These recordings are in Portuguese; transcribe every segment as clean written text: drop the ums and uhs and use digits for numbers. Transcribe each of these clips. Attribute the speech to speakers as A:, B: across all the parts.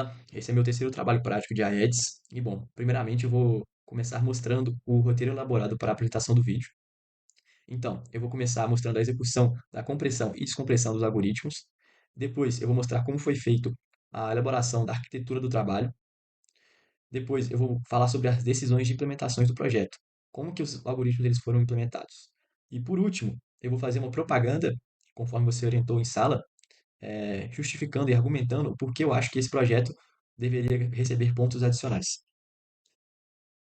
A: Fala, esse é meu terceiro trabalho prático de Aedes. E bom, primeiramente eu vou começar mostrando o roteiro elaborado para a apresentação do vídeo. Então, eu vou começar mostrando a execução da compressão e descompressão dos algoritmos. Depois, eu vou mostrar como foi feito a elaboração da arquitetura do trabalho. Depois, eu vou falar sobre as decisões de implementações do projeto, como que os algoritmos eles foram implementados. E por último, eu vou fazer uma propaganda, conforme você orientou em sala, justificando e argumentando por que eu acho que esse projeto deveria receber pontos adicionais.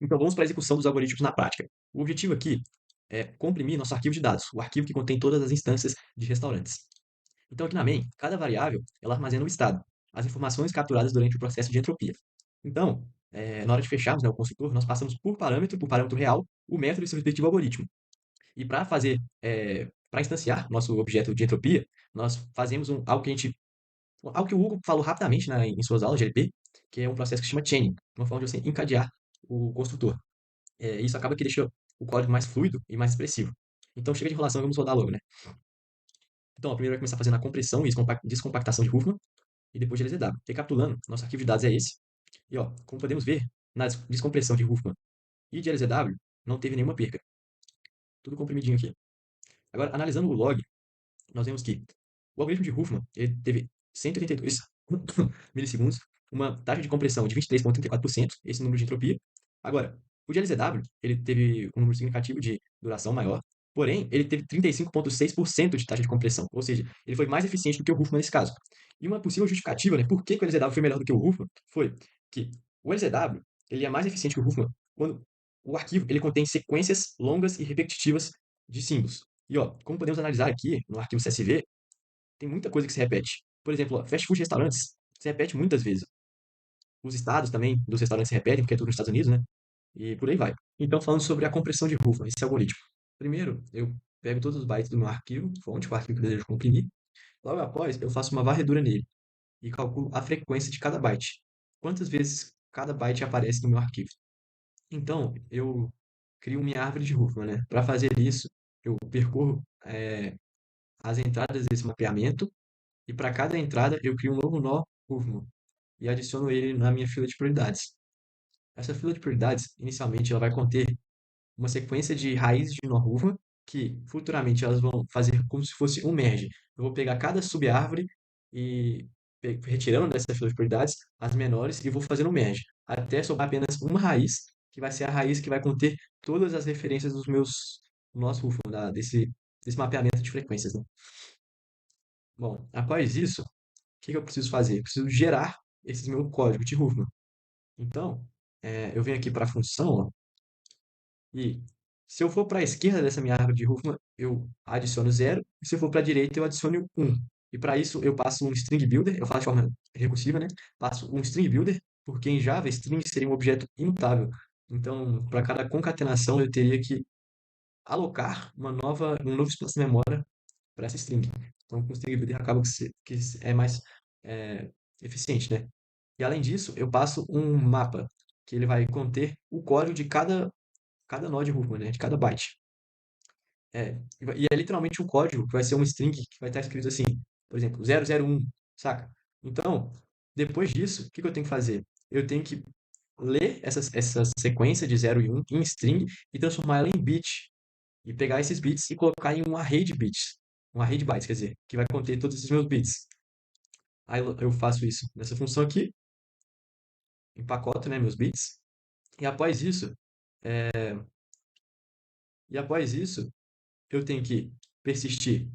A: Então, vamos para a execução dos algoritmos na prática. O objetivo aqui é comprimir nosso arquivo de dados, o arquivo que contém todas as instâncias de restaurantes. Então, aqui na main, cada variável ela armazena o estado, as informações capturadas durante o processo de entropia. Então, na hora de fecharmos, né, o construtor, nós passamos por parâmetro real, o método e seu respectivo algoritmo. E para fazer, para instanciar nosso objeto de entropia, nós fazemos algo que o Hugo falou rapidamente em suas aulas de LP, que é um processo que se chama chaining, uma forma de você encadear o construtor. Isso acaba que deixa o código mais fluido e mais expressivo. Então chega de enrolação e vamos rodar logo, né? Então, primeiro vai começar fazendo a compressão e descompactação de Huffman e depois de LZW. Recapitulando, nosso arquivo de dados é esse. E ó, como podemos ver, na descompressão de Huffman e de LZW, não teve nenhuma perca. Tudo comprimidinho aqui. Agora, analisando o log, nós vemos que o algoritmo de Huffman ele teve 182 milissegundos, uma taxa de compressão de 23,34%, esse número de entropia. Agora, o de LZW, ele teve um número significativo de duração maior, porém, ele teve 35,6% de taxa de compressão, ou seja, ele foi mais eficiente do que o Huffman nesse caso. E uma possível justificativa, né, por que o LZW foi melhor do que o Huffman, foi que o LZW ele é mais eficiente que o Huffman quando o arquivo ele contém sequências longas e repetitivas de símbolos. E ó, como podemos analisar aqui no arquivo CSV, tem muita coisa que se repete. Por exemplo, ó, fast food restaurantes se repete muitas vezes. Os estados também dos restaurantes se repetem, porque é tudo nos Estados Unidos, né? E por aí vai. Então, falando sobre a compressão de Huffman, esse algoritmo. Primeiro, eu pego todos os bytes do meu arquivo, fonte, o arquivo que eu desejo comprimir. Logo após, eu faço uma varredura nele e calculo a frequência de cada byte. Quantas vezes cada byte aparece no meu arquivo. Então, eu crio minha árvore de Huffman, né? Para fazer isso, eu percorro as entradas desse mapeamento e para cada entrada eu crio um novo nó Huffman e adiciono ele na minha fila de prioridades. Essa fila de prioridades, inicialmente, ela vai conter uma sequência de raízes de nó Huffman que futuramente elas vão fazer como se fosse um merge. Eu vou pegar cada subárvore e retirando dessa fila de prioridades as menores e vou fazendo um merge, até sobrar apenas uma raiz, que vai ser a raiz que vai conter todas as referências dos meus nós Huffman, desse mapeamento de frequências, né? Bom, após isso, o que eu preciso fazer? Eu preciso gerar esse meu código de Huffman. Então, eu venho aqui para a função, ó, e se eu for para a esquerda dessa minha árvore de Huffman, eu adiciono zero, e se eu for para a direita, eu adiciono um. E para isso, eu passo um string builder, eu faço de forma recursiva, né? Passo um string builder, porque em Java, string seria um objeto imutável. Então, para cada concatenação, eu teria que alocar um novo espaço de memória para essa string. Então, com o string builder acaba que é mais é, eficiente, né? E além disso, eu passo um mapa, que ele vai conter o código de cada nó de Huffman, né? De cada byte. E é literalmente um código que vai ser um string que vai estar escrito assim, por exemplo, 001, saca? Então, depois disso, o que eu tenho que fazer? Eu tenho que ler essa sequência de 0 e 1 em string e transformar ela em bit. E pegar esses bits e colocar em um array de bits. Um array de bytes, quer dizer, que vai conter todos esses meus bits. Aí eu faço isso nessa função aqui, empacoto, né, meus bits. E após isso, e após isso, eu tenho que persistir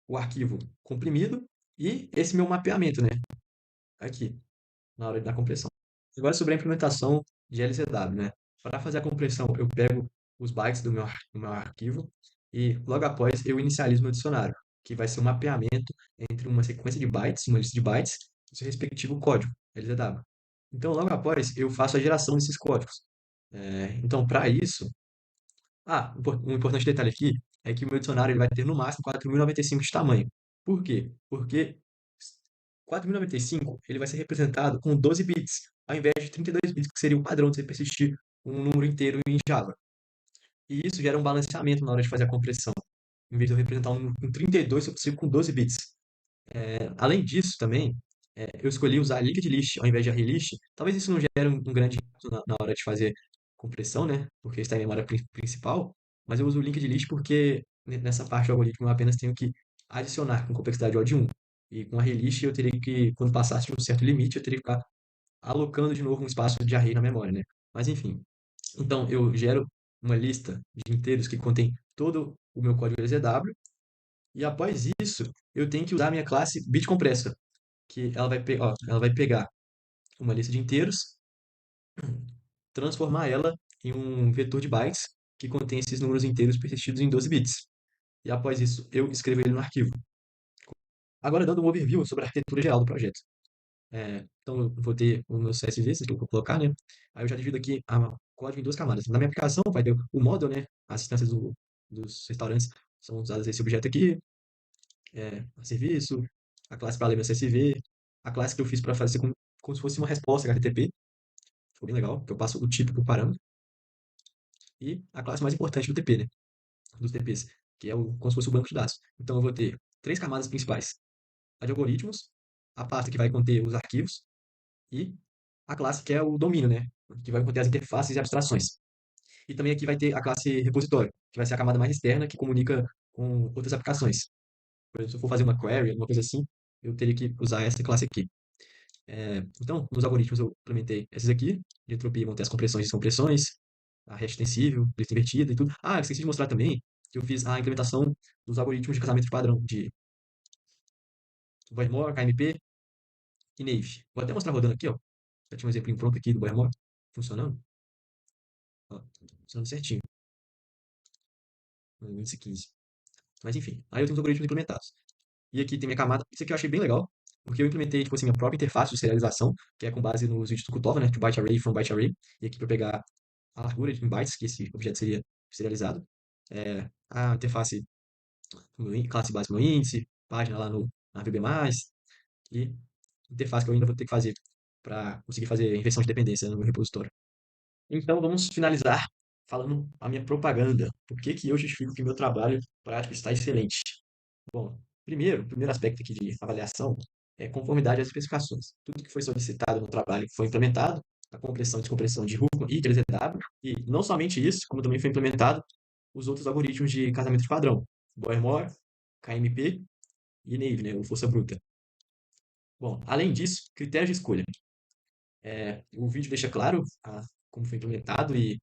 A: o arquivo comprimido e esse meu mapeamento, né? Aqui, na hora da compressão. Agora sobre a implementação de LZW, né? Para fazer a compressão, eu pego os bytes do meu arquivo e logo após eu inicializo meu dicionário, que vai ser um mapeamento entre uma sequência de bytes, uma lista de bytes, e seu respectivo código, LZW. Então, logo após, eu faço a geração desses códigos. Então, para isso, um importante detalhe aqui é que o meu dicionário ele vai ter no máximo 4095 de tamanho. Por quê? Porque 4095 ele vai ser representado com 12 bits, ao invés de 32 bits, que seria o padrão de você persistir um número inteiro em Java. E isso gera um balanceamento na hora de fazer a compressão. Em vez de eu representar um número com 32, eu consigo com 12 bits. Além disso, também, Eu escolhi usar linked list ao invés de array list. Talvez isso não gere um grande impacto na hora de fazer compressão, né? Porque está em memória principal. Mas eu uso o linked list porque nessa parte do algoritmo eu apenas tenho que adicionar com complexidade O de 1. E com array list eu teria que, quando passasse de um certo limite, eu teria que ficar alocando de novo um espaço de array na memória, né? Mas enfim. Então eu gero uma lista de inteiros que contém todo o meu código LZW. E após isso, eu tenho que usar a minha classe bitcompressor, que ela vai pegar uma lista de inteiros, transformar ela em um vetor de bytes que contém esses números inteiros persistidos em 12 bits. E após isso, eu escrevo ele no arquivo. Agora, dando um overview sobre a arquitetura geral do projeto. Então, eu vou ter os meus CSVs que eu vou colocar, né? Aí eu já divido aqui o código em duas camadas. Na minha aplicação, vai ter o model, né? As instâncias dos restaurantes são usadas esse objeto aqui, a serviço, a classe para ler meu CSV, a classe que eu fiz para fazer como se fosse uma resposta HTTP, ficou bem legal, que eu passo o tipo por parâmetro, e a classe mais importante do TP, né? Dos TPs, que é como se fosse o banco de dados. Então eu vou ter três camadas principais: a de algoritmos, a pasta que vai conter os arquivos e a classe que é o domínio, né? Que vai conter as interfaces e abstrações. E também aqui vai ter a classe repositório, que vai ser a camada mais externa que comunica com outras aplicações. Por exemplo, se eu for fazer uma query, alguma coisa assim, eu teria que usar essa classe aqui. Então, nos algoritmos eu implementei esses aqui. De entropia vão ter as compressões e descompressões, a hash extensível, lista invertida e tudo. Ah, esqueci de mostrar também que eu fiz a implementação dos algoritmos de casamento de padrão, de Bohr-Mor, KMP e Naive. Vou até mostrar rodando aqui, ó. Já tinha um exemplo pronto aqui do Bohr-Mor funcionando. Ó, funcionando certinho, no índice 15. Mas enfim, aí eu tenho os algoritmos implementados. E aqui tem minha camada. Isso aqui eu achei bem legal, porque eu implementei, tipo assim, a própria interface de serialização, que é com base nos vídeos do Kutova, né? To byte array from byte array. E aqui para pegar a largura em bytes que esse objeto seria serializado. A interface, classe básica no índice, página lá no na VB+, e interface que eu ainda vou ter que fazer para conseguir fazer inversão de dependência no repositório. Então vamos finalizar falando a minha propaganda. Por que que eu justifico que meu trabalho prático está excelente? Bom, o primeiro aspecto aqui de avaliação é conformidade às especificações. Tudo que foi solicitado no trabalho foi implementado, a compressão e descompressão de Huffman e de LZW, e não somente isso, como também foi implementado os outros algoritmos de casamento de padrão, Bohr-Mor, KMP e Naive, né, ou força bruta. Bom, além disso, critérios de escolha. O vídeo deixa claro como foi implementado e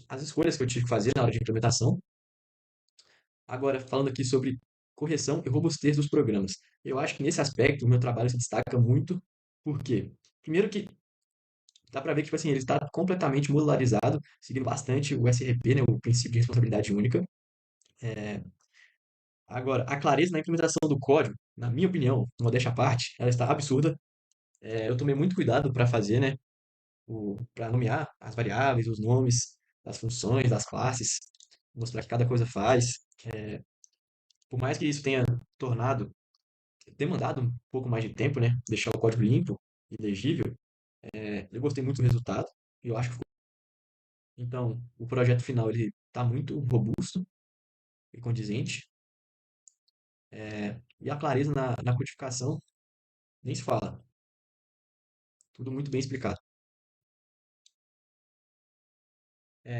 A: as escolhas que eu tive que fazer na hora de implementação. Agora, falando aqui sobre correção e robustez dos programas. Eu acho que nesse aspecto o meu trabalho se destaca muito, porque, primeiro que dá para ver que tipo assim, ele está completamente modularizado, seguindo bastante o SRP, né, o princípio de responsabilidade única. Agora, a clareza na implementação do código, na minha opinião, modéstia à parte, ela está absurda. Eu tomei muito cuidado para fazer, né, para nomear as variáveis, os nomes das funções, das classes, mostrar que cada coisa faz. Por mais que isso tenha tornado demandado um pouco mais de tempo, né? Deixar o código limpo e legível. Eu gostei muito do resultado. Eu acho que então o projeto final ele está muito robusto e condizente. E a clareza na codificação nem se fala. Tudo muito bem explicado.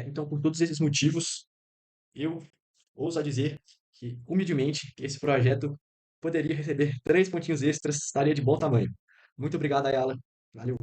A: Então, por todos esses motivos, eu ouso a dizer que, humildemente, esse projeto poderia receber 3 pontinhos extras, estaria de bom tamanho. Muito obrigado, Ayala. Valeu.